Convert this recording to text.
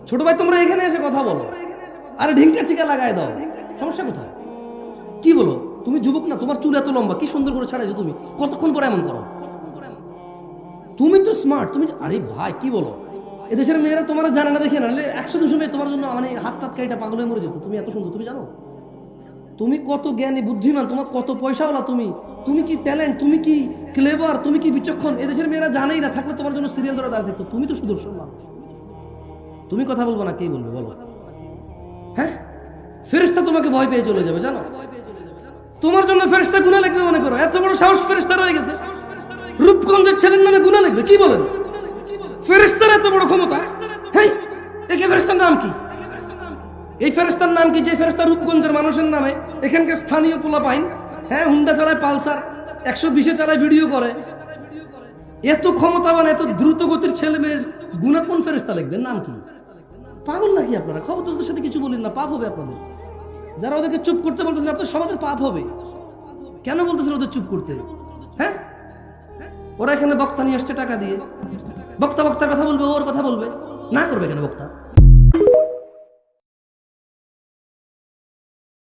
ছোট ভাই তোমরা এখানে এসে কথা বলো, আরে ঢিঙ্কা চিকা লাগাই দাও, সমস্যা কোথায়? কি বলো? তুমি যুবক না, তোমার চুল এত লম্বা, কি সুন্দর করে ছাড়াইছো তুমি, কতক্ষণ পরে এমন করো? তুমি তো স্মার্ট, তুমি আরে ভাই কি বলো? এদেশের মেয়েরা তোমার জানে না, দেখে না 100-200 মেয়ে তোমার জন্য মানে হাত টাত কাইটা পাগল হয়ে মরে যেত। তুমি এত সুন্দর, তুমি জানো তুমি কত জ্ঞানী বুদ্ধিমান, তোমার কত পয়সাওয়ালা, তুমি কি ট্যালেন্ট, তুমি কি ক্লেভার, তুমি কি বিচক্ষণ, এদেশের মেয়েরা জানেই না, থাকলে তোমার জন্য সিরিয়াল ধরে দাঁড়িয়ে থাকতো। তুমি তো সুদর্শন মানুষ, তুমি কথা বলবো না, কে বলবে বলো? হ্যাঁ, ফেরেশতা তোমাকে ভয় পেয়ে চলে যাবে, জানো? তোমার জন্য ফেরেশতা গুনাহ লিখবে মনে করো? এত বড় সাহস ফেরেশতা রয়ে গেছে, রূপগঞ্জের ছেলের নামে গুনাহ লিখবে? কি বলেন? ফেরেশতার এত বড় ক্ষমতা? হ্যাঁ, এই ফেরেশতার নাম কি? এই ফেরেশতার নাম কি যে ফেরেশতা রূপগঞ্জের মানুষের নামে, এখানকার স্থানীয় পোলা পাইন, হ্যাঁ হুন্ডা চালায়, পালসার 120-এ চালায়, ভিডিও করে, এত ক্ষমতাবান, এত দ্রুত গতির ছেলে মেয়ের গুনাহ কোন ফেরেশতা লিখবেন? নাম কি? পাগল নাকি আপনারা? খবরদার সাথে কিছু বলেন না, পাপ হবে আপনাদের। যারা ওদেরকে চুপ করতে বলতেছেন, আপনার সমাজের পাপ হবে। কেন বলতেছেন ওদের চুপ করতে? হ্যাঁ, ওরা এখানে বক্তা নিয়ে আসছে টাকা দিয়ে, বক্তার কথা বলবে, ওর কথা বলবে, না করবে কেন বক্তা?